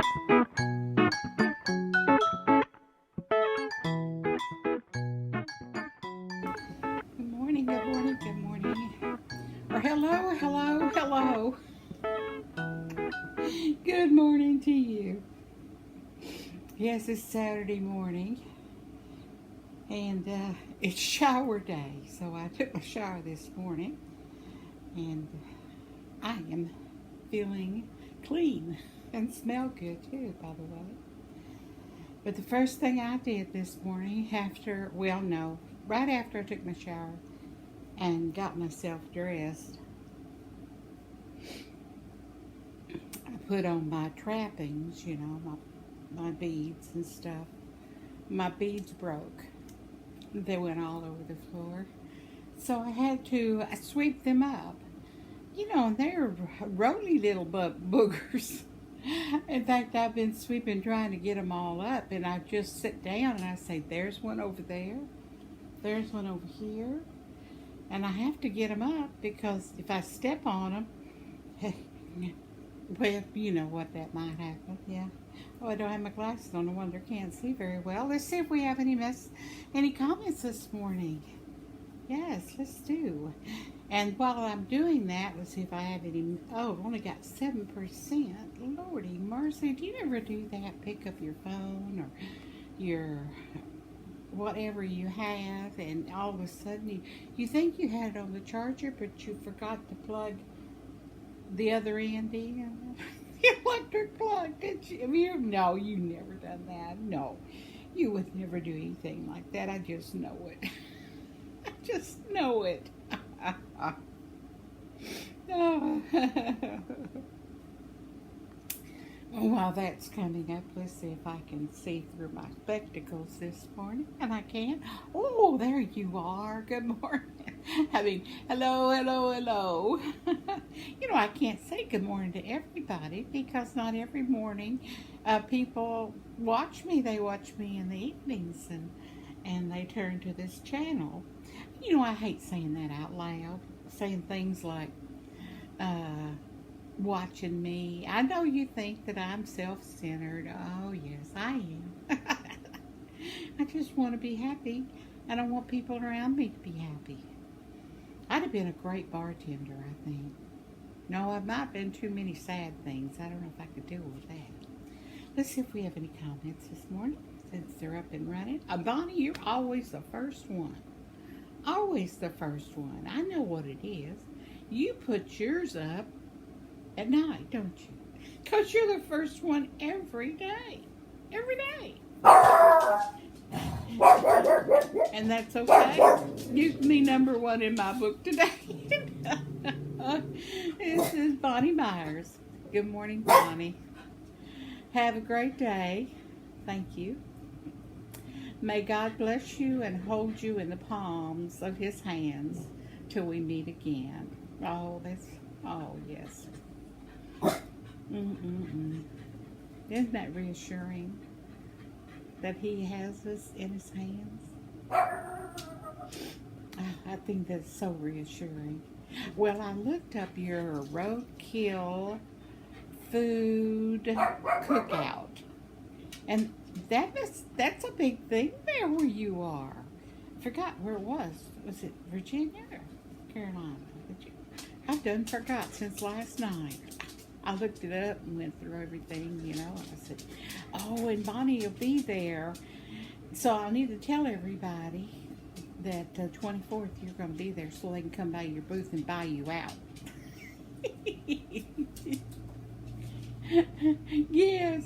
Good morning, good morning, good morning. Or hello, hello, hello. Good morning to you. Yes, it's Saturday morning, and it's shower day. So I took my shower this morning, and I am feeling clean and smell good too, by the way. But the first thing I did this morning after, well, no, right after I took my shower and got myself dressed, I put on my trappings, my beads and stuff. My beads broke. They went all over the floor. So I had to sweep them up. And they're roly little boogers. In fact, I've been sweeping trying to get them all up, and I just sit down and I say, there's one over there, there's one over here, and I have to get them up because if I step on them, well, you know what that might happen, yeah. Oh, I don't have my glasses on. No wonder I can't see very well. Let's see if we have any comments this morning. Yes, let's do. And while I'm doing that, let's see if I have any. Oh, I've only got 7%. Lordy mercy. Do you ever do that? Pick up your phone or your whatever you have, and all of a sudden you think you had it on the charger, but you forgot to plug the other end in. The electric plug, did you? No, you never done that. No, you would never do anything like that. I just know it. I just know it. Oh. While that's coming up, let's see if I can see through my spectacles this morning. And I can. Oh, there you are. Good morning. Hello, hello, hello. I can't say good morning to everybody because not every morning people watch me. They watch me in the evenings and they turn to this channel. I hate saying that out loud, saying things like, watching me. I know you think that I'm self-centered. Oh, yes, I am. I just want to be happy, and I want people around me to be happy. I'd have been a great bartender, I think. No, I've not been too many sad things. I don't know if I could deal with that. Let's see if we have any comments this morning, since they're up and running. Bonnie, you're always the first one. Always the first one. I know what it is. You put yours up at night, don't you? Because you're the first one every day. Every day. And that's okay. You can be number one in my book today. This is Bonnie Myers. Good morning, Bonnie. Have a great day. Thank you. May God bless you and hold you in the palms of His hands till we meet again. Oh, yes. Isn't that reassuring that He has us in His hands? I think that's so reassuring. Well, I looked up your roadkill food cookout, and that's a big thing there where you are. I forgot where it was. Was it Virginia or Carolina? I've done forgot since last night. I looked it up and went through everything, I said, oh, and Bonnie will be there. So I need to tell everybody that 24th you're going to be there so they can come by your booth and buy you out. Yes.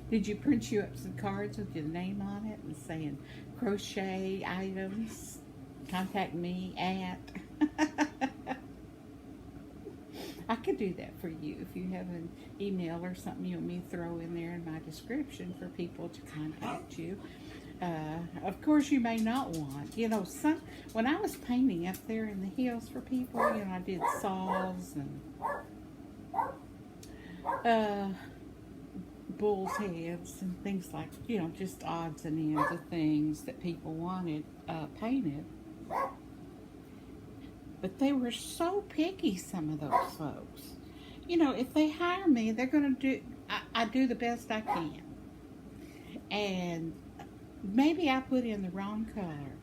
Did you print you up some cards with your name on it and saying crochet items? Contact me at. I could do that for you if you have an email or something you want me to throw in there in my description for people to contact you. Of course, you may not want. When I was painting up there in the hills for people, I did saws and bull's heads and things like, just odds and ends of things that people wanted painted. But they were so picky, some of those folks. You know, if they hire me, they're going to do, I do the best I can. And maybe I put in the wrong color.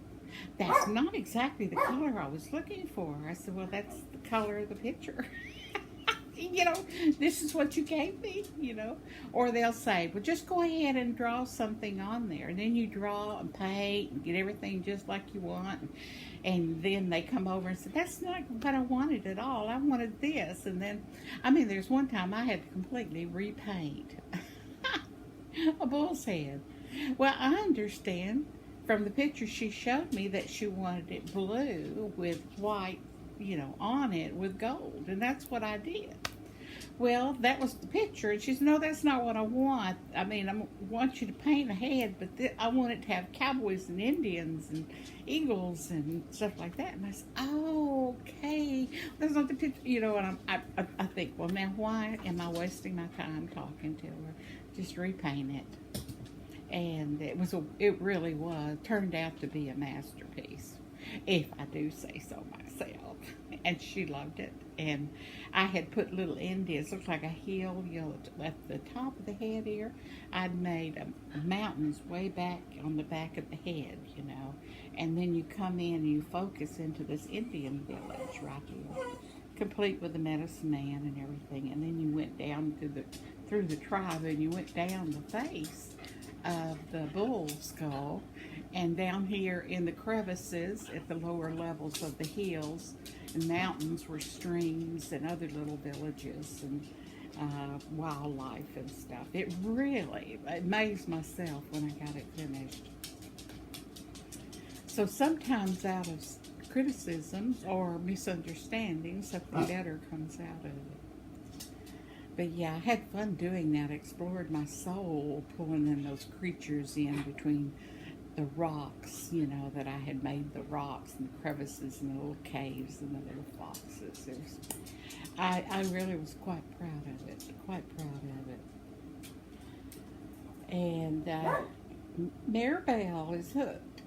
That's not exactly the color I was looking for. I said, well, that's the color of the picture. You know, this is what you gave me, you know. Or they'll say, well, just go ahead and draw something on there. And then you draw and paint and get everything just like you want. And then they come over and say, that's not what I wanted at all. I wanted this. And then, I mean, there's one time I had to completely repaint a bull's head. Well, I understand from the picture she showed me that she wanted it blue with white, you know, on it with gold. And that's what I did. Well, that was the picture, and she said, no, that's not what I want. I mean, I want you to paint a head, but I want it to have cowboys and Indians and eagles and stuff like that. And I said, oh, okay. That's not the picture, you know, and I think, well, now why am I wasting my time talking to her? Just repaint it. And it really turned out to be a masterpiece, if I do say so myself. And she loved it. And I had put little Indians, looks like a hill, you know, at the top of the head here. I'd made mountains way back on the back of the head, you know. And then you come in and you focus into this Indian village right here, complete with the medicine man and everything. And then you went down through the tribe, and you went down the face of the bull skull, and down here in the crevices at the lower levels of the hills and mountains were streams and other little villages and wildlife and stuff. It really amazed myself when I got it finished. So sometimes out of criticisms or misunderstandings, something better comes out of it. But yeah, I had fun doing that. I explored my soul, pulling in those creatures in between the rocks, you know, that I had made the rocks and the crevices and the little caves and the little foxes. I really was quite proud of it, And Maribel is hooked.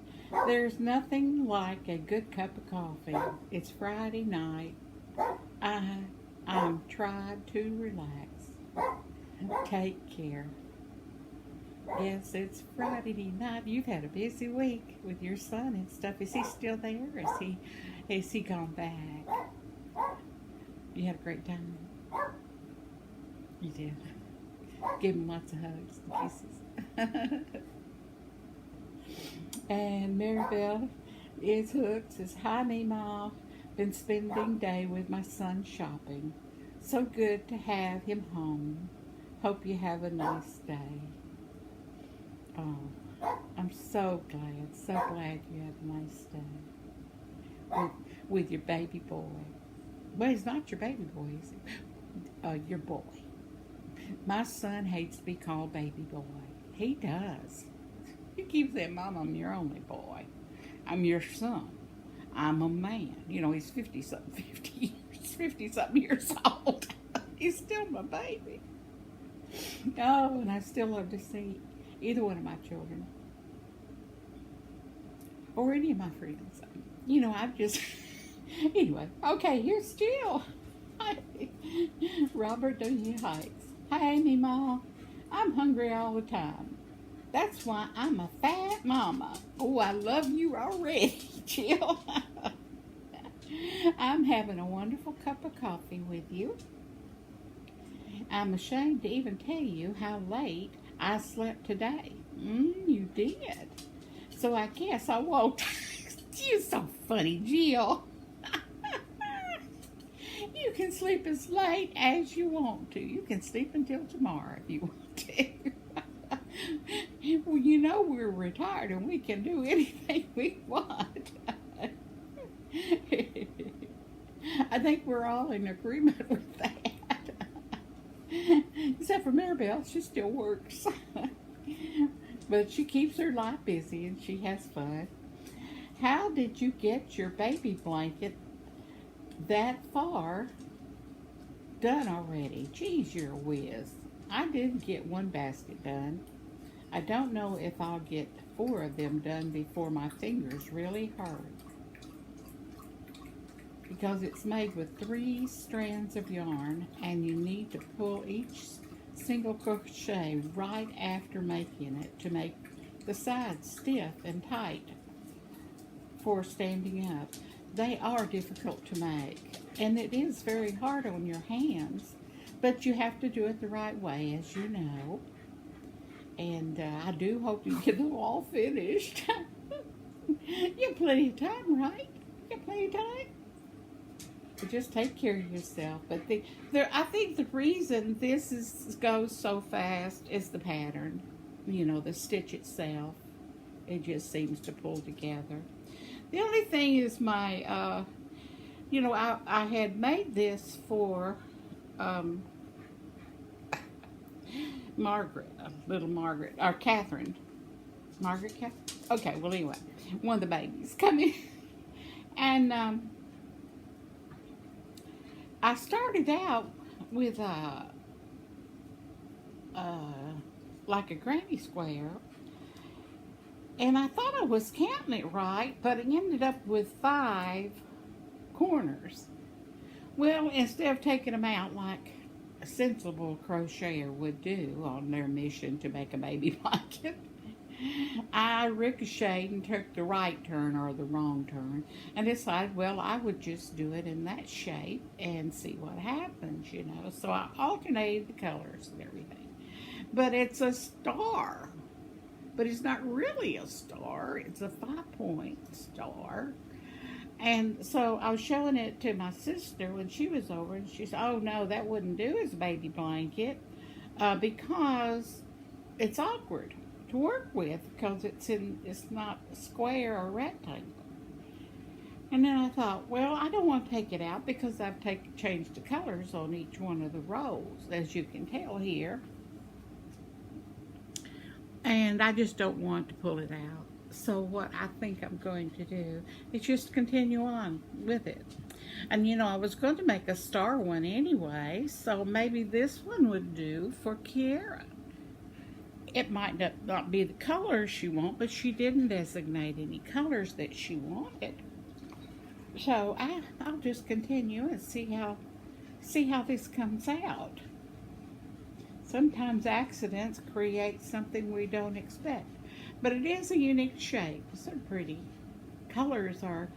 There's nothing like a good cup of coffee. It's Friday night. I'm trying to relax. Take care. Yes, it's Friday night. You've had a busy week with your son and stuff. Is he still there? Has he gone back? You had a great time. You did. Give him lots of hugs and kisses. And Maribel is hooked. Says, hi, Mima. Been spending day with my son shopping. So good to have him home. Hope you have a nice day. Oh, I'm so glad you had a nice day with your baby boy. Well, he's not your baby boy, is he? Your boy. My son hates to be called baby boy. He does. He keeps saying, Mom, I'm your only boy. I'm your son. I'm a man. You know, he's 50-something years old. He's still my baby. Oh, and I still love to see either one of my children or any of my friends. You know, I've just... Anyway, okay, here's Jill. Robert W. Heights. Hey, Mima. I'm hungry all the time. That's why I'm a fat mama. Oh, I love you already, Jill. I'm having a wonderful cup of coffee with you. I'm ashamed to even tell you how late I slept today. You did. So I guess I won't. You're so funny, Jill. You can sleep as late as you want to. You can sleep until tomorrow if you want to. Well, you know we're retired and we can do anything we want. I think we're all in agreement with that. Except for Maribel, she still works. But she keeps her life busy and she has fun. How did you get your baby blanket that far done already? Geez, you're a whiz. I didn't get one basket done. I don't know if I'll get 4 of them done before my fingers really hurt. because it's made with 3 strands of yarn, and you need to pull each single crochet right after making it to make the sides stiff and tight for standing up. They are difficult to make, and it is very hard on your hands, but you have to do it the right way, as you know. And I do hope you get them all finished. You have plenty of time, right? You have plenty of time. But just take care of yourself. But I think the reason this goes so fast is the pattern. You know, the stitch itself. It just seems to pull together. The only thing is my, you know, I had made this for Margaret, little Margaret, or Catherine. Margaret, Catherine? Okay, well, anyway, one of the babies coming. And I started out with like a granny square, and I thought I was counting it right, but it ended up with 5 corners. Well, instead of taking them out like a sensible crocheter would do on their mission to make a baby blanket, I ricocheted and took the right turn or the wrong turn and decided, well, I would just do it in that shape and see what happens, you know. So I alternated the colors and everything. But it's a star. But it's not really a star. It's a 5-point star. And so I was showing it to my sister when she was over, and she said, oh, no, that wouldn't do as a baby blanket because it's awkward to work with because it's not square or rectangle. And then I thought, well, I don't want to take it out because I've changed the colors on each one of the rows, as you can tell here. And I just don't want to pull it out. So what I think I'm going to do is just continue on with it. And you know, I was going to make a star one anyway, so maybe this one would do for Kiara. It might not be the colors she wants, but she didn't designate any colors that she wanted. So I'll just continue and see how this comes out. Sometimes accidents create something we don't expect. But it is a unique shape. It's so pretty. Colors are,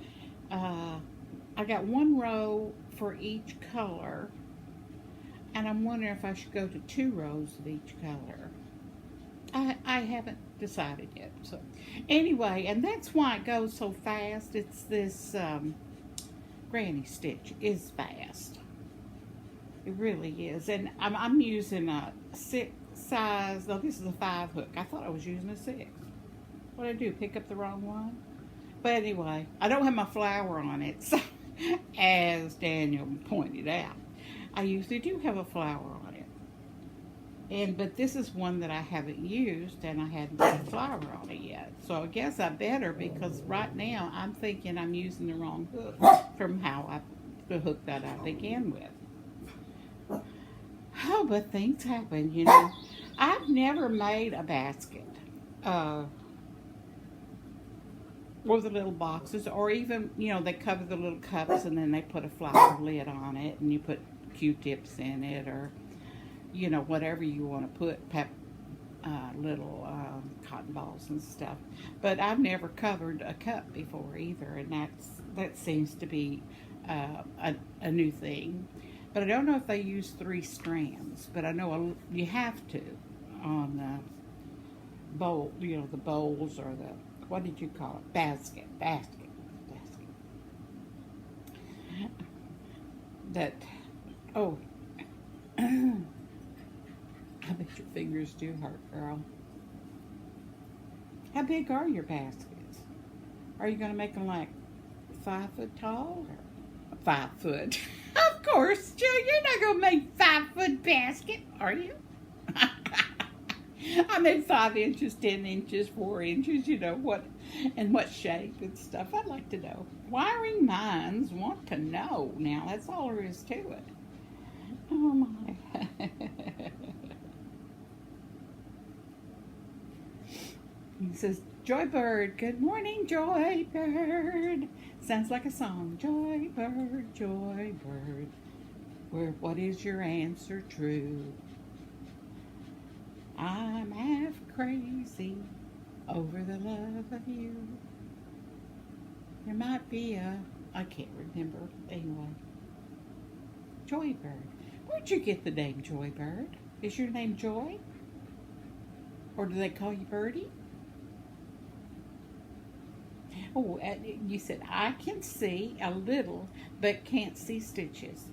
I got 1 row for each color. And I'm wondering if I should go to 2 rows of each color. I haven't decided yet. So anyway, and that's why it goes so fast. It's this granny stitch is fast. It really is. And I'm using a 6 size. No, this is a 5 hook. I thought I was using a 6. What did I do? Pick up the wrong one? But anyway, I don't have my flower on it. So, as Daniel pointed out, I usually do have a flower on it. But this is one that I haven't used, and I hadn't put a flower on it yet. So I guess I better, because right now I'm thinking I'm using the wrong hook from the hook that I began with. Oh, but things happen, you know. I've never made a basket or the little boxes, or even, you know, they cover the little cups and then they put a flower lid on it and you put Q-tips in it, or, you know, whatever you want to put, little cotton balls and stuff. But I've never covered a cup before either, and that seems to be a new thing. But I don't know if they use 3 strands, but I know you have to on the bowl, you know, the bowls or the, what did you call it? Basket. That, oh, I bet your fingers do hurt, girl. How big are your baskets? Are you going to make them like 5 foot tall or 5 foot? Of course, Jill, you're not going to make 5-foot basket, are you? I made 5 inches, 10 inches, 4 inches, you know, what shape and stuff. I'd like to know. Wiring minds want to know. Now, that's all there is to it. Oh, my. He says, Joybird. Good morning, Joybird. Sounds like a song. Joy bird, where what is your answer true? I'm half crazy over the love of you. There might be I can't remember. Anyway, Joy bird. Where'd you get the name Joy bird? Is your name Joy? Or do they call you Birdie? Oh, you said, I can see a little, but can't see stitches.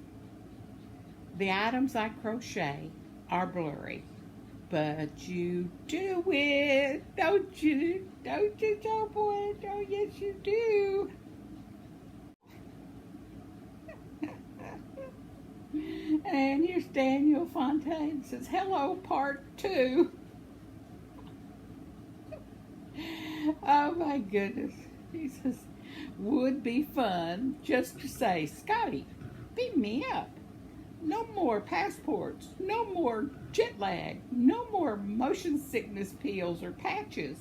The items I crochet are blurry, but you do it, don't you? Don't you, Joe boy? Oh, yes, you do. And here's Daniel Fontaine says, hello, part 2. Oh, my goodness. He says, would be fun just to say, Scotty, beat me up. No more passports, no more jet lag, no more motion sickness pills or patches.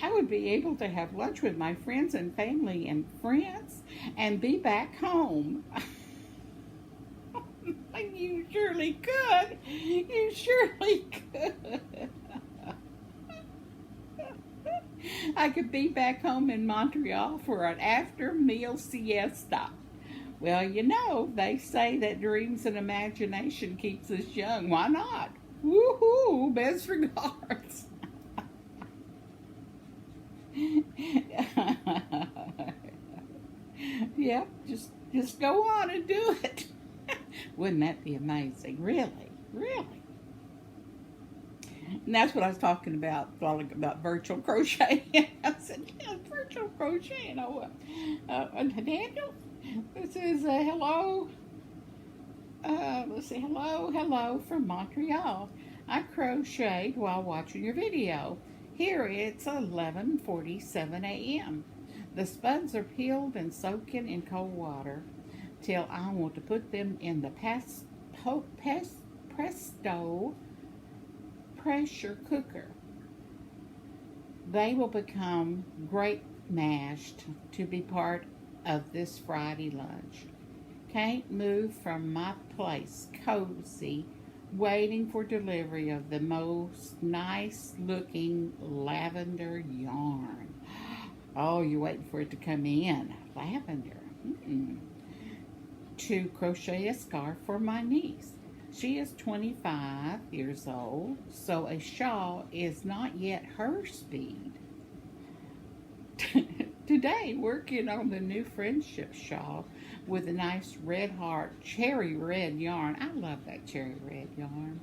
I would be able to have lunch with my friends and family in France and be back home. You surely could. You surely could. I could be back home in Montreal for an after-meal siesta. Well, you know, they say that dreams and imagination keeps us young. Why not? Woohoo! Best regards. Yep, just go on and do it. Wouldn't that be amazing? Really, really. And that's what I was talking about virtual crochet. I said, yeah, virtual crochet. Daniel, this is hello. Let's see, hello from Montreal. I crocheted while watching your video. Here it's 11:47 a.m. The spuds are peeled and soaking in cold water till I want to put them in the Presto pressure cooker. They will become great mashed to be part of this Friday lunch. Can't move from my place, cozy, waiting for delivery of the most nice looking lavender yarn. Oh, you're waiting for it to come in. Lavender. To crochet a scarf for my niece. She is 25 years old, so a shawl is not yet her speed. Today, working on the new friendship shawl with a nice red heart, cherry red yarn. I love that cherry red yarn.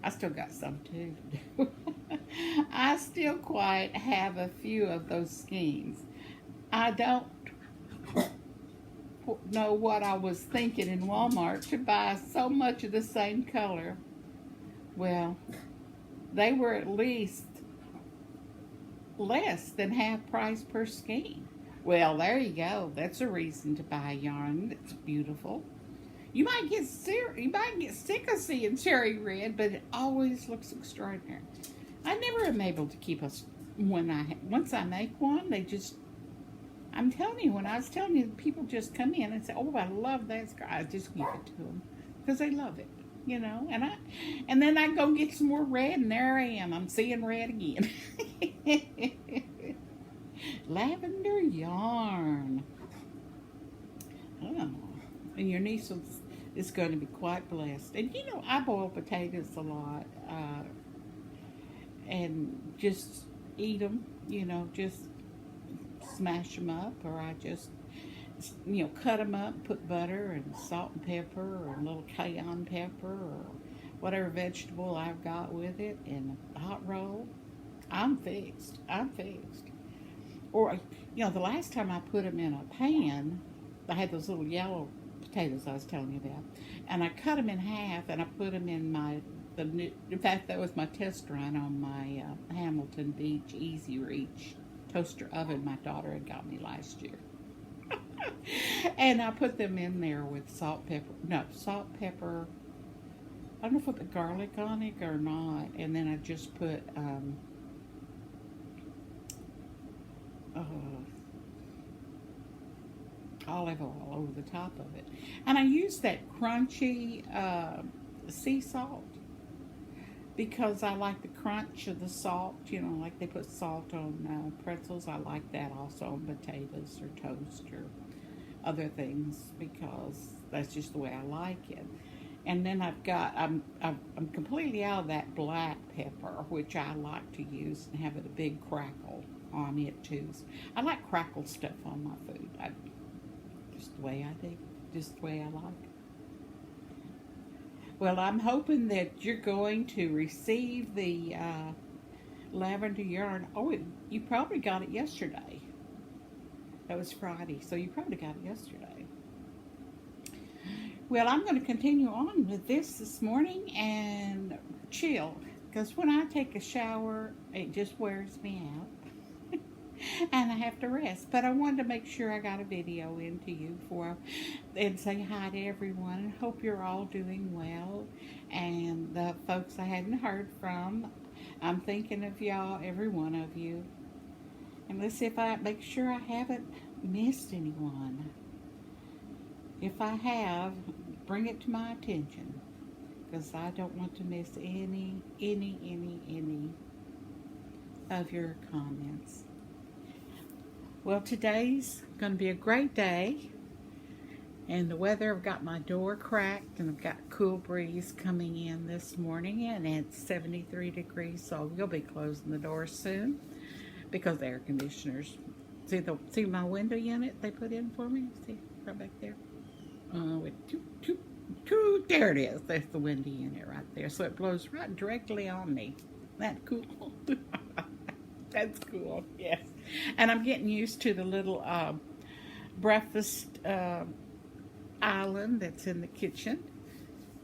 I still got some too. I still quite have a few of those skeins. I don't know what I was thinking in Walmart to buy so much of the same color. Well, they were at least less than half price per skein. Well, there you go. That's a reason to buy yarn that's beautiful. You might get sick of seeing cherry red, but it always looks extraordinary. I never am able to keep us once I make one. I'm telling you, when I was telling you, people just come in and say, "Oh, I love that scarf." I just give it to them because they love it, you know. And then I go get some more red, and there I am. I'm seeing red again. Lavender yarn. Oh, and your niece is going to be quite blessed. And you know, I boil potatoes a lot, and just eat them. You know, just smash them up, or I just, you know, cut them up, put butter and salt and pepper, or a little cayenne pepper, or whatever vegetable I've got with it, and a hot roll. I'm fixed. Or, you know, the last time I put them in a pan, I had those little yellow potatoes I was telling you about, and I cut them in half, and I put them in in fact, that was my test run on my Hamilton Beach Easy Reach toaster oven my daughter had got me last year. And I put them in there with salt, pepper. I don't know if I put garlic on it or not. And then I just put olive oil over the top of it. And I use that crunchy sea salt because I like the crunch of the salt. You know, like they put salt on pretzels. I like that also on potatoes or toast or other things because that's just the way I like it. And then I'm completely out of that black pepper, which I like to use and have it a big crackle on it too. I like crackled stuff on my food. Just the way I do, just the way I like it. Well, I'm hoping that you're going to receive the lavender yarn. Oh, you probably got it yesterday. That was Friday, so you probably got it yesterday. Well, I'm going to continue on with this morning and chill because when I take a shower, it just wears me out. And I have to rest. But I wanted to make sure I got a video into you and say hi to everyone and hope you're all doing well. And the folks I hadn't heard from, I'm thinking of y'all, every one of you. And let's see if I make sure I haven't missed anyone. If I have, bring it to my attention because I don't want to miss any of your comments. Well, today's going to be a great day, and the weather, I've got my door cracked, and I've got a cool breeze coming in this morning, and it's 73 degrees, so we'll be closing the door soon, because the air conditioners, see my window unit they put in for me? See, right back there? With there it is, that's the window unit right there, so it blows right directly on me. That's cool. That's cool, yes. And I'm getting used to the little breakfast island that's in the kitchen.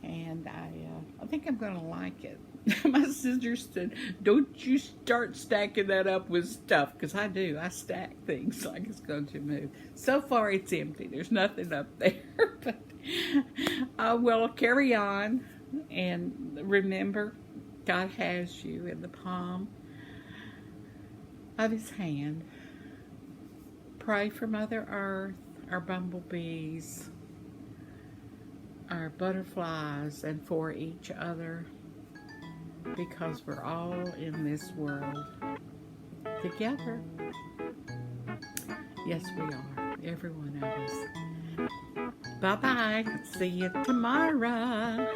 And I think I'm going to like it. My sister said, don't you start stacking that up with stuff. Because I do. I stack things like it's going to move. So far it's empty. There's nothing up there. But I will carry on. And remember, God has you in the palm of his hand. Pray for Mother Earth, our bumblebees, our butterflies, and for each other, because we're all in this world together. Yes, we are, every one of us. Bye-bye. See you tomorrow.